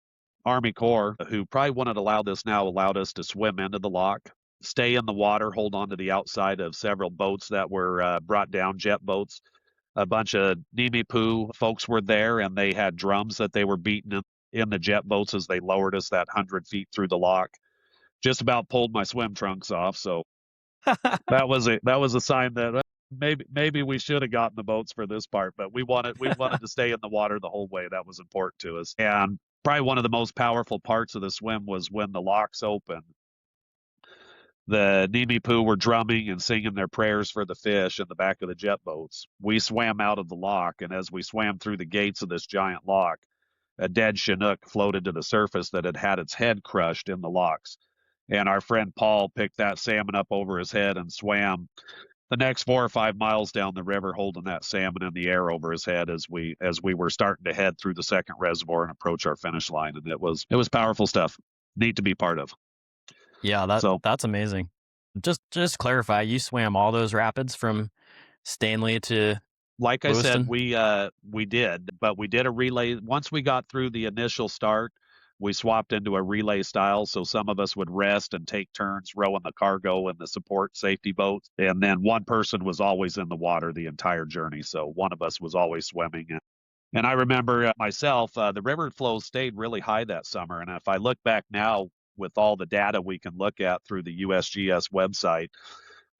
Army Corps, who probably wouldn't allow this now, allowed us to swim into the lock, stay in the water, hold on to the outside of several boats that were brought down, jet boats. A bunch of Nimi Poo folks were there, and they had drums that they were beating in the jet boats as they lowered us that 100 feet through the lock. Just about pulled my swim trunks off. So that was a sign that maybe we should have gotten the boats for this part, but we wanted to stay in the water the whole way. That was important to us. And probably one of the most powerful parts of the swim was when the locks opened. The Nimi Poo were drumming and singing their prayers for the fish in the back of the jet boats. We swam out of the lock, and as we swam through the gates of this giant lock, a dead Chinook floated to the surface that had had its head crushed in the locks. And our friend Paul picked that salmon up over his head and swam the next 4 or 5 miles down the river, holding that salmon in the air over his head as we were starting to head through the second reservoir and approach our finish line. And it was powerful stuff. Neat to be part of. Yeah, So, that's amazing. Just clarify, you swam all those rapids from Stanley to like I said, Lewiston? we did, but we did a relay. Once we got through the initial start, we swapped into a relay style. So some of us would rest and take turns rowing the cargo and the support safety boats. And then one person was always in the water the entire journey. So one of us was always swimming. And I remember myself, the river flow stayed really high that summer. And if I look back now with all the data we can look at through the USGS website,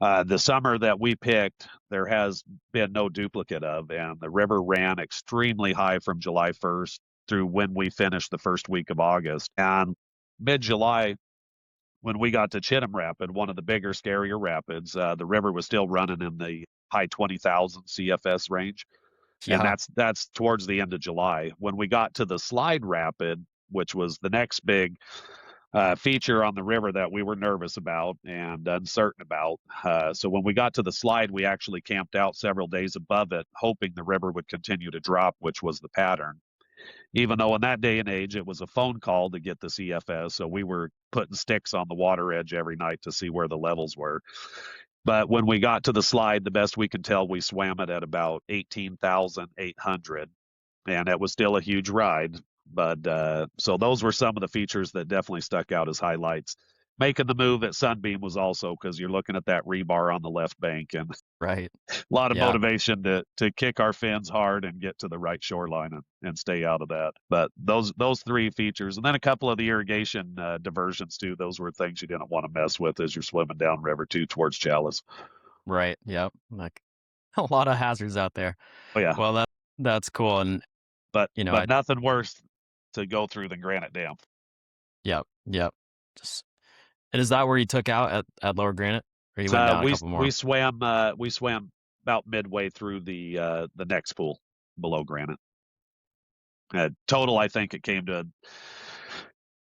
the summer that we picked, there has been no duplicate of, and the river ran extremely high from July 1st through when we finished the first week of August. And mid-July, when we got to Chittenden Rapid, one of the bigger, scarier rapids, the river was still running in the high 20,000 CFS range. And Yeah. that's towards the end of July. When we got to the Slide Rapid, which was the next big feature on the river that we were nervous about and uncertain about. So when we got to the slide, we actually camped out several days above it, hoping the river would continue to drop, which was the pattern. Even though in that day and age, it was a phone call to get the CFS. So we were putting sticks on the water edge every night to see where the levels were. But when we got to the slide, the best we can tell, we swam it at about 18,800. And it was still a huge ride. But so those were some of the features that definitely stuck out as highlights. Making the move at Sunbeam was also because you're looking at that rebar on the left bank and Right. a lot of Yeah. motivation to kick our fins hard and get to the right shoreline and stay out of that. But those three features, and then a couple of the irrigation diversions too. Those were things you didn't want to mess with as you're swimming down river too towards Chalice. Right. Yep. Like a lot of hazards out there. Oh yeah, Well, that's cool. And but you know, nothing worse to go through than Granite Dam. yep. Just, and is that where you took out at Lower Granite, or you went down a couple more? We swam about midway through the next pool below Granite. Total, I think it came to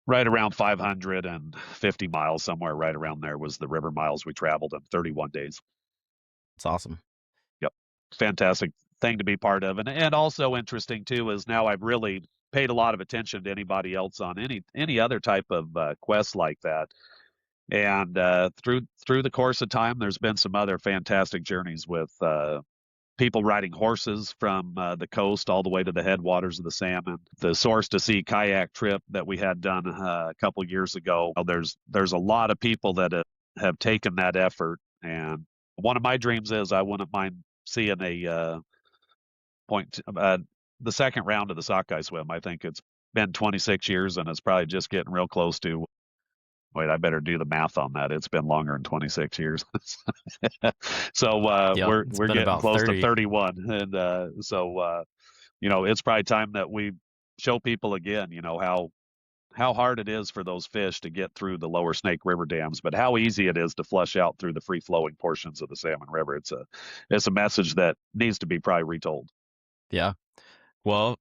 right around 550 miles, somewhere right around there was the river miles we traveled in 31 days. It's awesome. Yep, fantastic thing to be part of, and also interesting too is now I've really paid a lot of attention to anybody else on any other type of quest like that. And through the course of time, there's been some other fantastic journeys with people riding horses from the coast all the way to the headwaters of the Salmon. The Source to Sea kayak trip that we had done a couple years ago. There's a lot of people that have taken that effort, and one of my dreams is I wouldn't mind seeing the second round of the sockeye swim. I think it's been 26 years, and it's probably just getting real close to. Wait, I better do the math on that. It's been longer than 26 years. So Yep, we're getting about close 30. to 31. And so it's probably time that we show people again, how hard it is for those fish to get through the lower Snake River dams, but how easy it is to flush out through the free flowing portions of the Salmon River. It's a message that needs to be probably retold. Yeah. Well,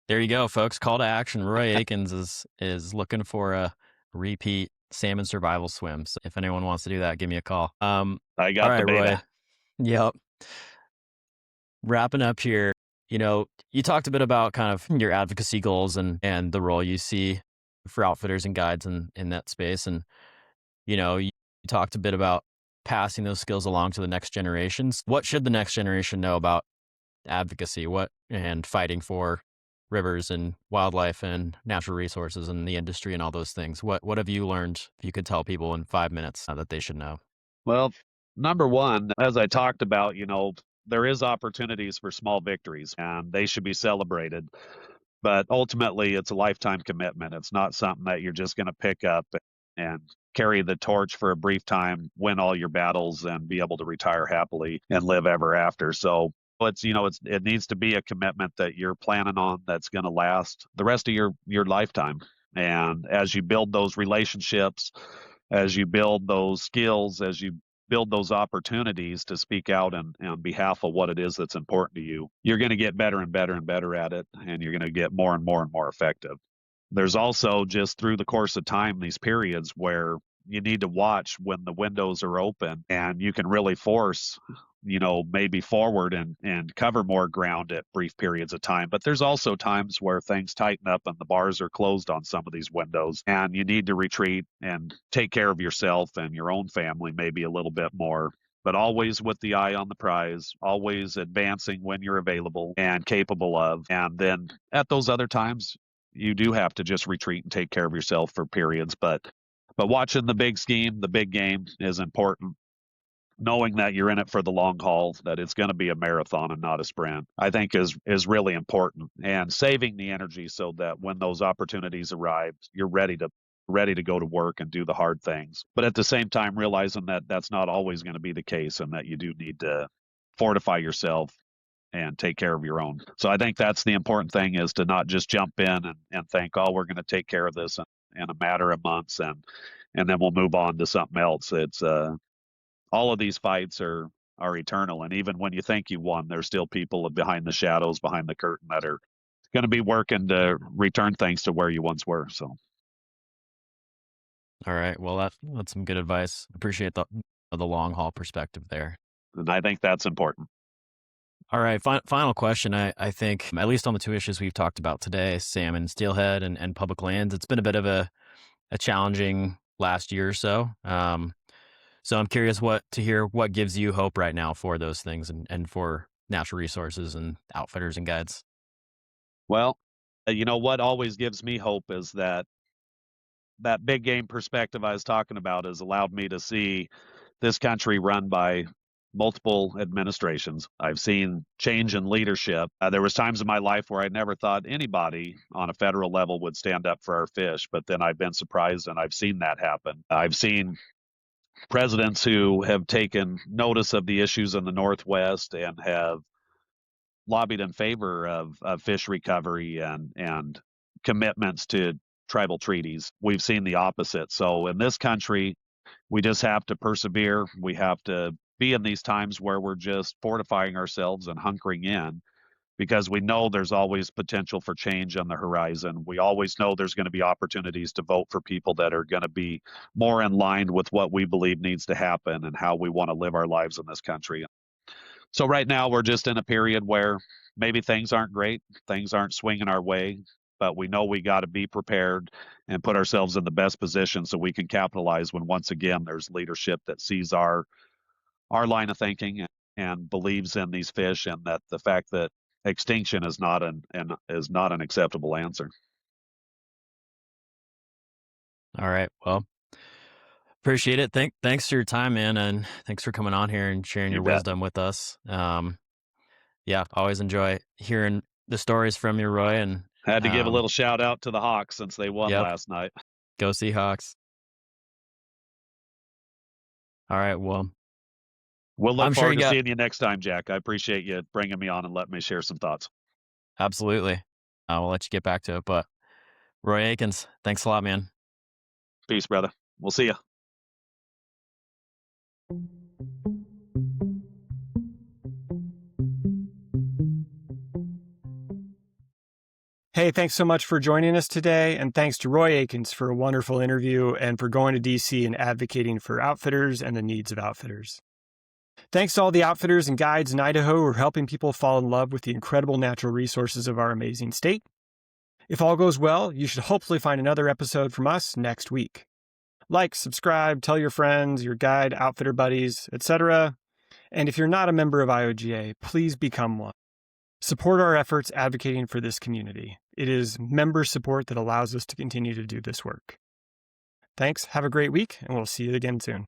there you go, folks. Call to action. Roy Akins is looking for a repeat salmon survival swim. So if anyone wants to do that, give me a call. I got all right, the beta. Roy. Yep. Wrapping up here, you talked a bit about kind of your advocacy goals and the role you see for outfitters and guides in that space. And, you talked a bit about passing those skills along to the next generations. What should the next generation know about advocacy and fighting for rivers and wildlife and natural resources and the industry and all those things? What have you learned, if you could tell people in 5 minutes, that they should know? Well, number one, as I talked about, there is opportunities for small victories and they should be celebrated. But ultimately, it's a lifetime commitment. It's not something that you're just going to pick up and carry the torch for a brief time, win all your battles, and be able to retire happily and live ever after. So it needs to be a commitment that you're planning on that's going to last the rest of your lifetime. And as you build those relationships, as you build those skills, as you build those opportunities to speak out on behalf of what it is that's important to you, you're going to get better and better and better at it, and you're going to get more and more and more effective. There's also just through the course of time, these periods where you need to watch when the windows are open, and you can really force, maybe forward and cover more ground at brief periods of time. But there's also times where things tighten up and the bars are closed on some of these windows, and you need to retreat and take care of yourself and your own family maybe a little bit more. But always with the eye on the prize, always advancing when you're available and capable of. And then at those other times, you do have to just retreat and take care of yourself for periods. But watching the big scheme, the big game is important. Knowing that you're in it for the long haul, that it's going to be a marathon and not a sprint, I think is really important. And saving the energy so that when those opportunities arrive, you're ready to go to work and do the hard things. But at the same time, realizing that that's not always going to be the case, and that you do need to fortify yourself and take care of your own. So I think that's the important thing, is to not just jump in and think, oh, we're going to take care of this in a matter of months, and then we'll move on to something else. It's all of these fights are eternal, and even when you think you won, there's still people behind the shadows, behind the curtain, that are going to be working to return things to where you once were. So, All right. Well, that's some good advice. Appreciate the long haul perspective there. and I think that's important. All right. Final question. I think, at least on the two issues we've talked about today, salmon, steelhead, and public lands, it's been a bit of a challenging last year or so. So I'm curious to hear what gives you hope right now for those things, and for natural resources and outfitters and guides. Well, what always gives me hope is that big game perspective I was talking about has allowed me to see this country run by multiple administrations. I've seen change in leadership. There was times in my life where I never thought anybody on a federal level would stand up for our fish, but then I've been surprised, and I've seen that happen. I've seen presidents who have taken notice of the issues in the Northwest and have lobbied in favor of fish recovery and commitments to tribal treaties. We've seen the opposite. So in this country, we just have to persevere. We have to be in these times where we're just fortifying ourselves and hunkering in, because we know there's always potential for change on the horizon. We always know there's going to be opportunities to vote for people that are going to be more in line with what we believe needs to happen and how we want to live our lives in this country. So right now, we're just in a period where maybe things aren't great, things aren't swinging our way, but we know we got to be prepared and put ourselves in the best position so we can capitalize when, once again, there's leadership that sees our line of thinking and believes in these fish, and that the fact that extinction is not an acceptable answer. All right. Well, appreciate it. Thanks for your time, man, and thanks for coming on here and sharing You your bet. wisdom with us. Yeah, always enjoy hearing the stories from you, Roy. And Had to give a little shout out to the Hawks since they won last night. Go Seahawks. All right. Well, we'll look forward to seeing you next time, Jack. I appreciate you bringing me on and letting me share some thoughts. Absolutely. We'll let you get back to it. But Roy Akins, thanks a lot, man. Peace, brother. We'll see you. Hey, thanks so much for joining us today, and thanks to Roy Akins for a wonderful interview and for going to D.C. and advocating for outfitters and the needs of outfitters. Thanks to all the outfitters and guides in Idaho who are helping people fall in love with the incredible natural resources of our amazing state. If all goes well, you should hopefully find another episode from us next week. Like, subscribe, tell your friends, your guide, outfitter buddies, etc. And if you're not a member of IOGA, please become one. Support our efforts advocating for this community. It is member support that allows us to continue to do this work. Thanks, have a great week, and we'll see you again soon.